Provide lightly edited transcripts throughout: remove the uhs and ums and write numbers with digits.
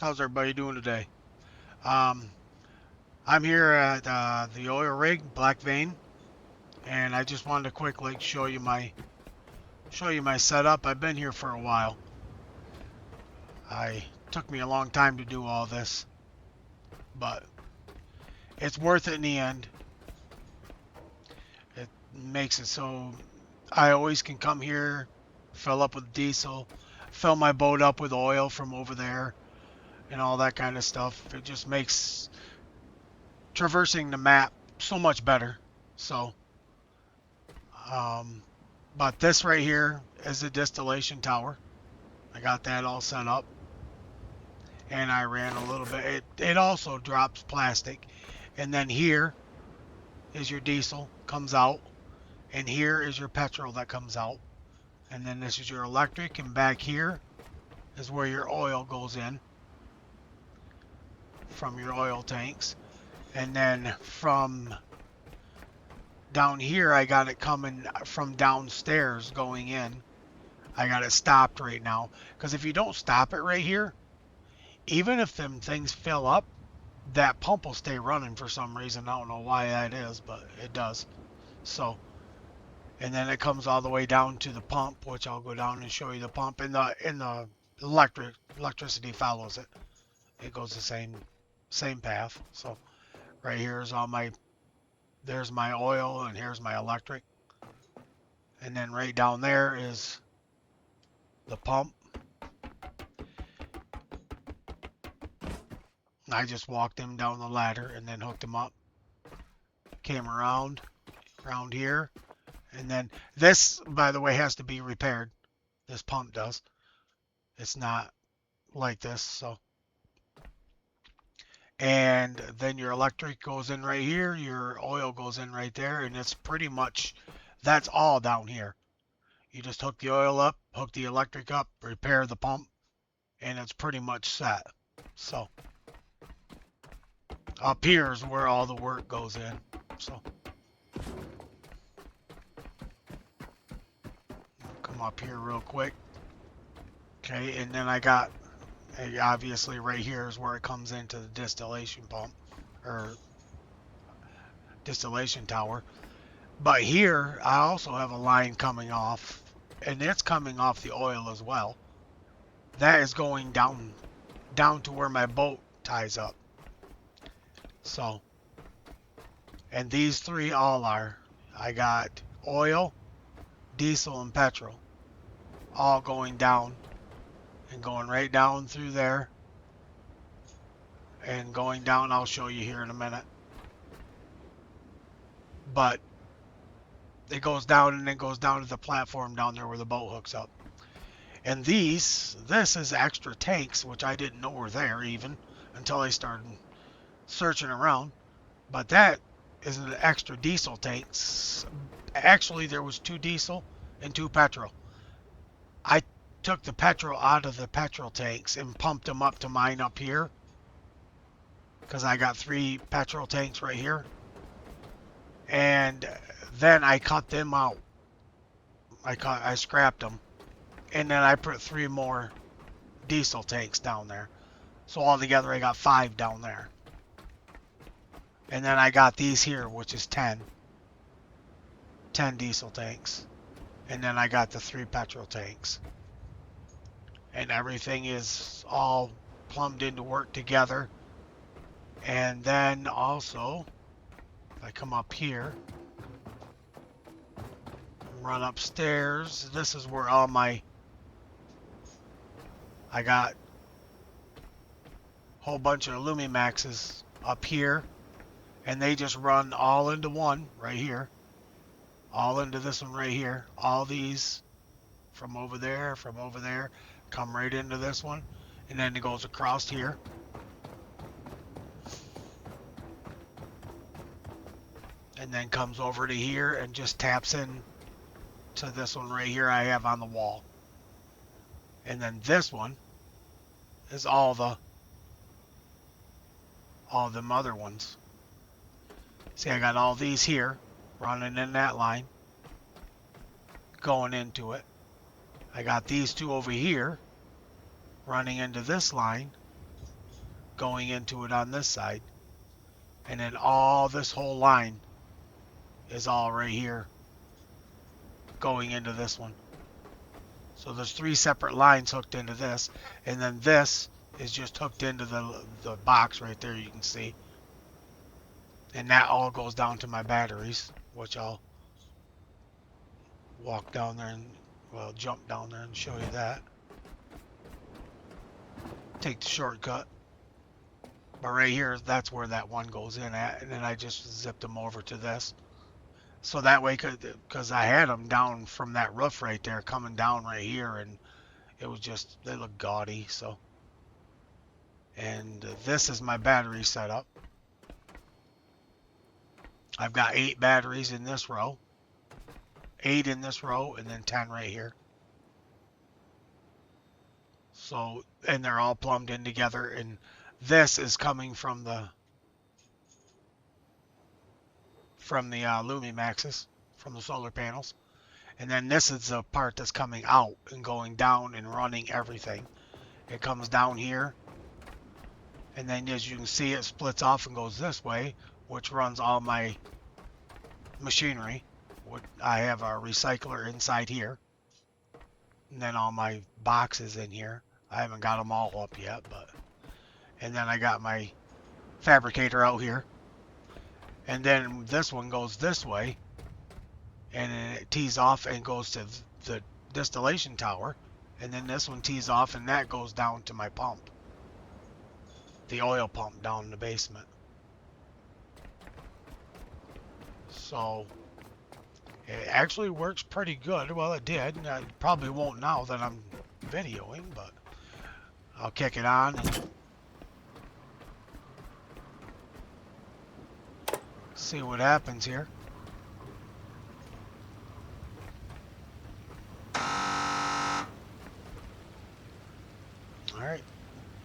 How's everybody doing today? Um, I'm here at the oil rig, Black Vein, and I just wanted to quickly show you my setup. I've been here for a while. I took me a long time to do all this, but it's worth it in the end. It makes it so I always can come here, fill up with diesel, fill my boat up with oil from over there, and all that kind of stuff. It just makes traversing the map so much better. So Um, but this right here is a distillation tower. I got that all set up, and I ran a little bit. It also drops plastic, and then here is your diesel comes out, and here is your petrol that comes out, and then this is your electric, and back here is where your oil goes in from your oil tanks, and then from down here I got it coming from downstairs going in. I got it stopped right now because if you don't stop it right here, even if them things fill up, that pump will stay running for some reason. I don't know why that is, but it does. So, and then it comes all the way down to the pump, which I'll go down and show you the pump. And the electricity follows it. It goes the same path. So right here is all my there's my oil and here's my electric. And then right down there is the pump. I just walked him down the ladder and then hooked him up. Came around here, and then this, by the way, has to be repaired. This pump does. It's not like this, so. And then your electric goes in right here, your oil goes in right there, and it's pretty much that's all down here. You just hook the oil up, hook the electric up, repair the pump, and it's pretty much set. So up here is where all the work goes in. So come up here real quick. Okay, and then I got obviously right here is where it comes into the distillation pump or distillation tower. But here I also have a line coming off, and it's coming off the oil as well. That is going down to where my boat ties up. So, and these three all are. I got oil, diesel, and petrol all going down and going right down through there and going down. I'll show you here in a minute. But it goes down and then goes down to the platform down there where the boat hooks up. And this is extra tanks, which I didn't know were there even until I started searching around. But that is an extra diesel tanks. Actually, there was 2 diesel and 2 petrol. I took the petrol out of the petrol tanks and pumped them up to mine up here because I got 3 petrol tanks right here. And then I cut them out. I scrapped them, and then I put 3 more diesel tanks down there. So altogether I got 5 down there. And then I got these here, which is 10 diesel tanks. And then I got the 3 petrol tanks. And everything is all plumbed into work together. And then also, if I come up here, run upstairs, this is where all my, I got a whole bunch of Lumimaxes up here, and they just run all into one right here, all into this one right here. All these from over there, come right into this one, and then it goes across here. And then comes over to here and just taps in to this one right here I have on the wall. And then this one is all them other ones. See, I got all these here running in that line, going into it. I got these 2 over here running into this line, going into it on this side. And then all this whole line is all right here going into this one. So there's 3 separate lines hooked into this, and then this is just hooked into the box right there, you can see. And that all goes down to my batteries, which I'll walk down there and, well, jump down there and show you that. Take the shortcut. But right here, that's where that one goes in at, and then I just zipped them over to this. So that way, because I had them down from that roof right there, coming down right here, and it was just, they look gaudy, so. And this is my battery setup. I've got 8 batteries in this row, 8 in this row, and then 10 right here. So, and they're all plumbed in together, and this is coming from the Lumimaxes, from the solar panels. And then this is the part that's coming out and going down and running everything. It comes down here, and then as you can see, it splits off and goes this way, which runs all my machinery. I have a recycler inside here, and then all my boxes in here. I haven't got them all up yet, but. And then I got my fabricator out here. And then this one goes this way, and then it tees off and goes to the distillation tower. And then this one tees off, and that goes down to my pump, the oil pump down in the basement. So it actually works pretty good. Well, it did. I probably won't now that I'm videoing, but I'll kick it on and see what happens here. Alright.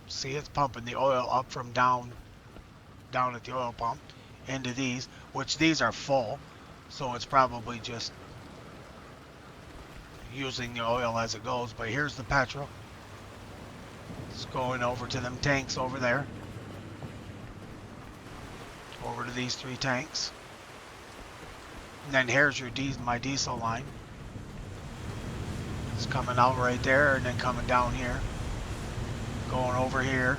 See, it's pumping the oil up from down at the oil pump into these, which these are full, so it's probably just using the oil as it goes. But here's the petrol. It's going over to them tanks over there. Over to these 3 tanks. And then here's your my diesel line. It's coming out right there and then coming down here. Going over here.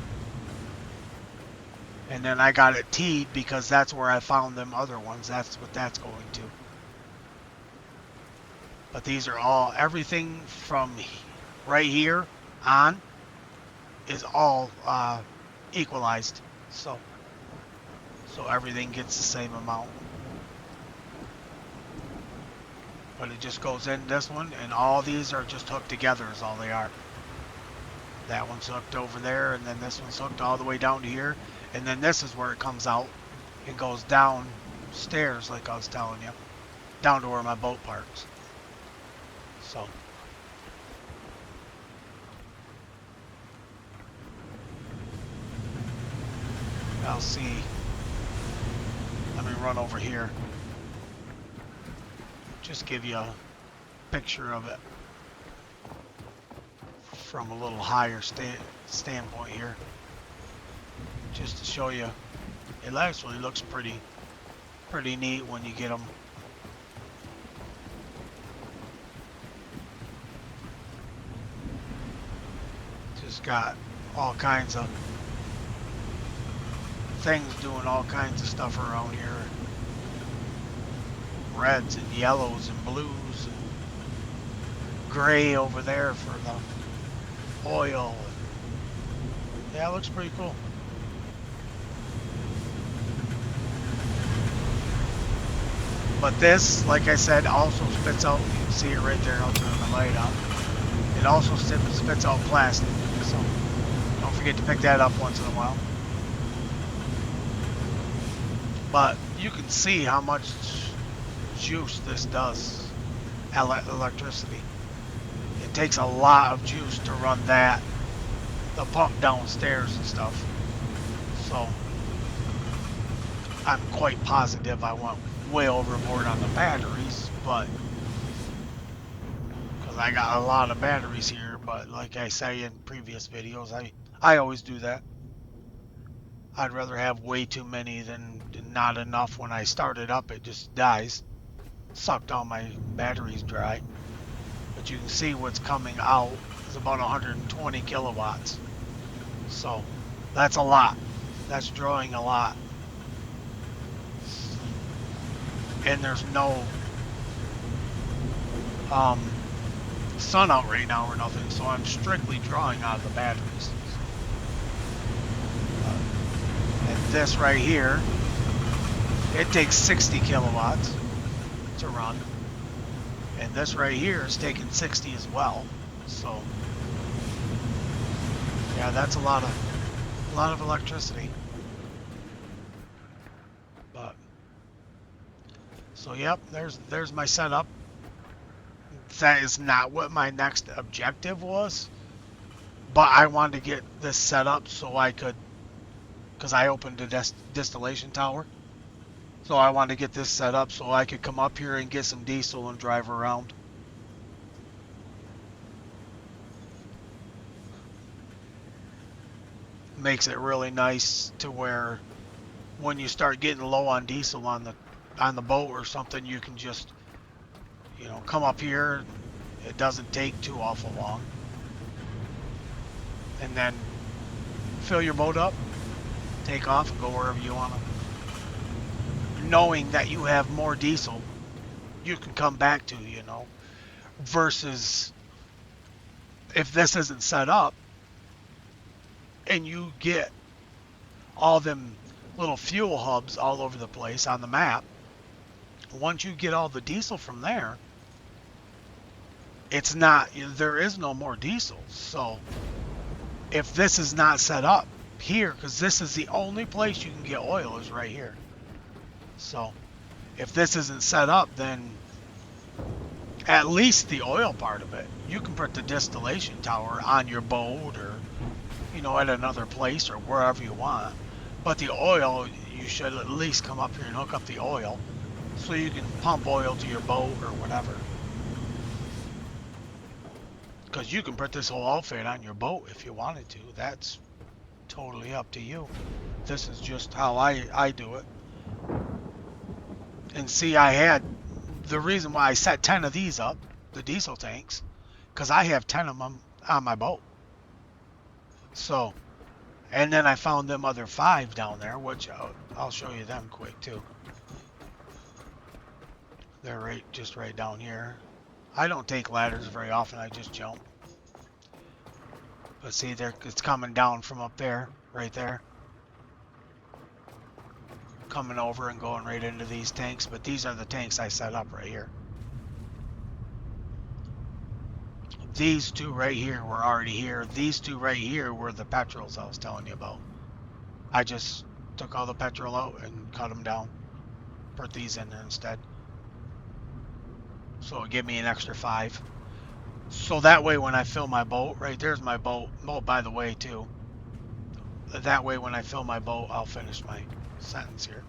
And then I got it teed because that's where I found them other ones. That's what that's going to. But these are all, everything from right here on is all equalized. So everything gets the same amount. But it just goes in this one, and all these are just hooked together is all they are. That one's hooked over there, and then this one's hooked all the way down to here. And then this is where it comes out and goes downstairs, like I was telling you, down to where my boat parks. So I'll see. Let me run over here. Just give you a picture of it from a little higher standpoint here. Just to show you, it actually looks pretty neat when you get them. Just got all kinds of things doing all kinds of stuff around here. Reds and yellows and blues and gray over there for the oil. Yeah, it looks pretty cool. But this, like I said, also spits out, you can see it right there, I'll turn the light on. It also spits out plastic, so don't forget to pick that up once in a while. But you can see how much juice this does, electricity. It takes a lot of juice to run the pump downstairs and stuff. So I'm quite positive I went way overboard on the batteries, but because I got a lot of batteries here. But like I say in previous videos, I always do that. I'd rather have way too many than not enough. When I start it up, it just dies. Sucked all my batteries dry. But you can see what's coming out is about 120 kilowatts. So that's a lot. That's drawing a lot. And there's no sun out right now or nothing, so I'm strictly drawing out of the batteries. And this right here, it takes 60 kilowatts to run. And this right here is taking 60 as well. So yeah, that's a lot of electricity. But so yep, there's my setup. That is not what my next objective was, but I wanted to get this set up so I could, because I opened a distillation tower, so I wanted to get this set up so I could come up here and get some diesel and drive around. Makes it really nice to where when you start getting low on diesel on the boat or something, you can just, you know, come up here. It doesn't take too awful long, and then fill your boat up, take off, and go wherever you want to. Knowing that you have more diesel, you can come back to, you know, versus if this isn't set up and you get all them little fuel hubs all over the place on the map. Once you get all the diesel from there, it's not, there is no more diesel. So if this is not set up here, because this is the only place you can get oil is right here. So if this isn't set up, then at least the oil part of it, you can put the distillation tower on your boat or, you know, at another place or wherever you want. But the oil, you should at least come up here and hook up the oil so you can pump oil to your boat or whatever. Because you can put this whole outfit on your boat if you wanted to. That's totally up to you. This is just how I do it. And see, I had, the reason why I set 10 of these up, the diesel tanks, because I have 10 of them on my boat. So, and then I found them other 5 down there, which I'll show you them quick too. They're just right down here. I don't take ladders very often, I just jump. But see, it's coming down from up there, right there. Coming over and going right into these tanks, but these are the tanks I set up right here. These 2 right here were already here. These 2 right here were the petrols I was telling you about. I just took all the petrol out and cut them down. Put these in there instead. So it gave me an extra 5. So that way when I fill my boat, right there's my boat. Oh, by the way too. That way when I fill my boat, I'll finish my sentence here.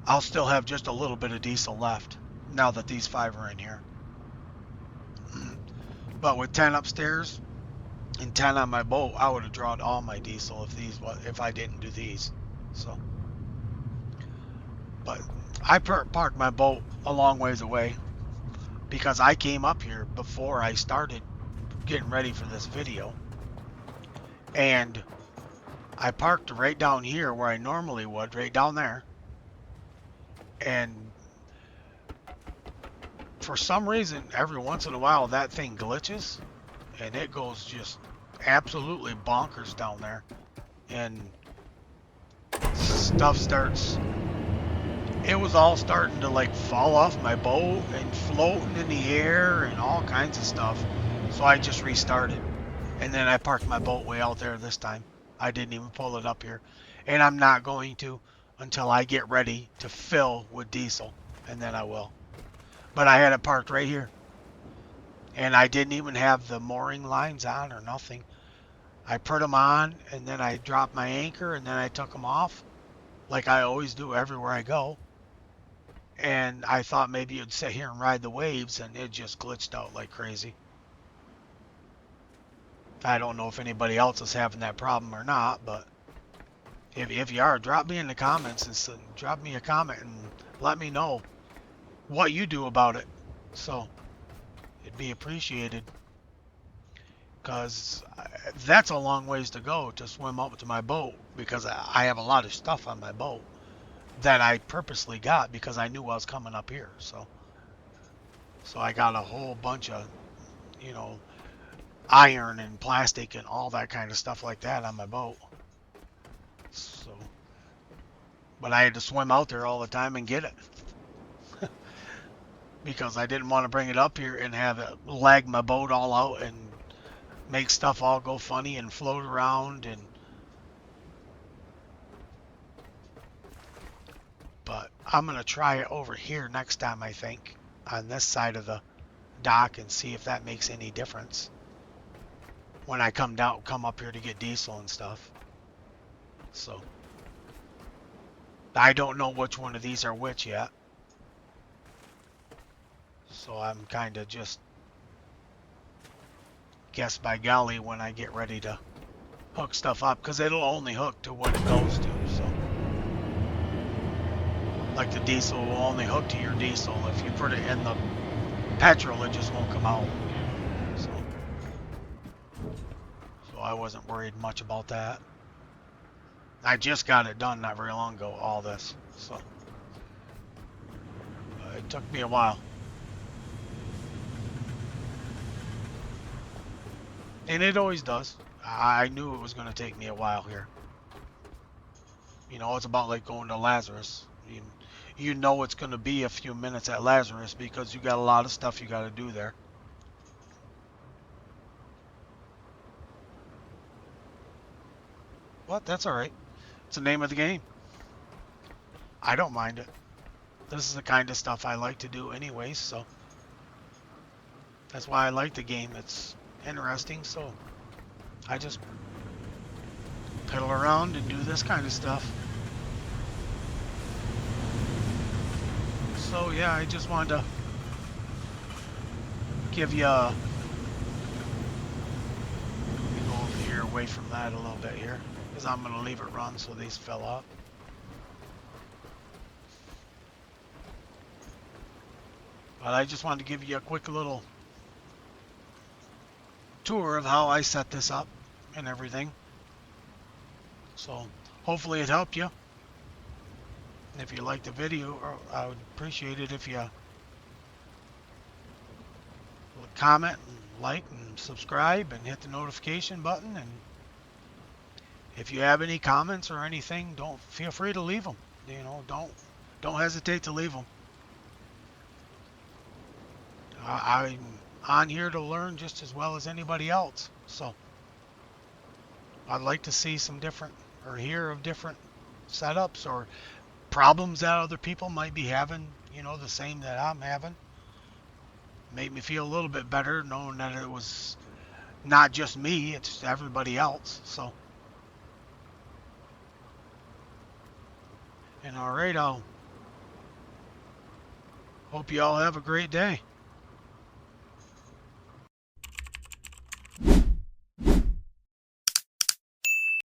I'll still have just a little bit of diesel left now that these 5 are in here. But with 10 upstairs and 10 on my boat, I would have drawn all my diesel if I didn't do these. So, but I parked my boat a long ways away because I came up here before I started getting ready for this video, and I parked right down here where I normally would, right down there, and for some reason every once in a while that thing glitches and it goes just absolutely bonkers down there, and stuff starts, it was all starting to like fall off my boat and floating in the air and all kinds of stuff. So I just restarted, and then I parked my boat way out there this time. I didn't even pull it up here, and I'm not going to until I get ready to fill with diesel, and then I will. But I had it parked right here, and I didn't even have the mooring lines on or nothing. I put them on, and then I dropped my anchor, and then I took them off like I always do everywhere I go. And I thought maybe you'd sit here and ride the waves, and it just glitched out like crazy. I don't know if anybody else is having that problem or not, but If you are, drop me in the comments and drop me a comment and let me know what you do about it. So it'd be appreciated, because that's a long ways to go to swim up to my boat, because I have a lot of stuff on my boat that I purposely got because I knew I was coming up here. So I got a whole bunch of, you know, iron and plastic and all that kind of stuff like that on my boat. So, but I had to swim out there all the time and get it because I didn't want to bring it up here and have it lag my boat all out and make stuff all go funny and float around. But I'm gonna try it over here next time, I think, on this side of the dock, and see if that makes any difference when I come up here to get diesel and stuff. So I don't know which one of these are which yet, so I'm kind of just guess by golly when I get ready to hook stuff up, because it'll only hook to what it goes to. So like the diesel will only hook to your diesel. If you put it in the petrol, it just won't come out. So I wasn't worried much about that. I just got it done not very long ago, all this. So it took me a while. And it always does. I knew it was going to take me a while here. You know, it's about like going to Lazarus. You know it's going to be a few minutes at Lazarus because you got a lot of stuff you got to do there. What? That's alright. It's the name of the game. I don't mind it. This is the kind of stuff I like to do anyways, so that's why I like the game. It's interesting, so I just pedal around and do this kind of stuff. So yeah, I just wanted to give you a... Let me go over here away from that a little bit here, because I'm going to leave it run so these fill up. But I just wanted to give you a quick little tour of how I set this up and everything. So hopefully it helped you. And if you liked the video, I would appreciate it if you would comment and like and subscribe and hit the notification button. And if you have any comments or anything, don't feel free to leave them. You know, don't hesitate to leave them. I'm on here to learn just as well as anybody else. So I'd like to see some different, or hear of different setups or problems that other people might be having, you know, the same that I'm having. Made me feel a little bit better knowing that it was not just me, it's everybody else. So, and alright, I'll hope you all have a great day.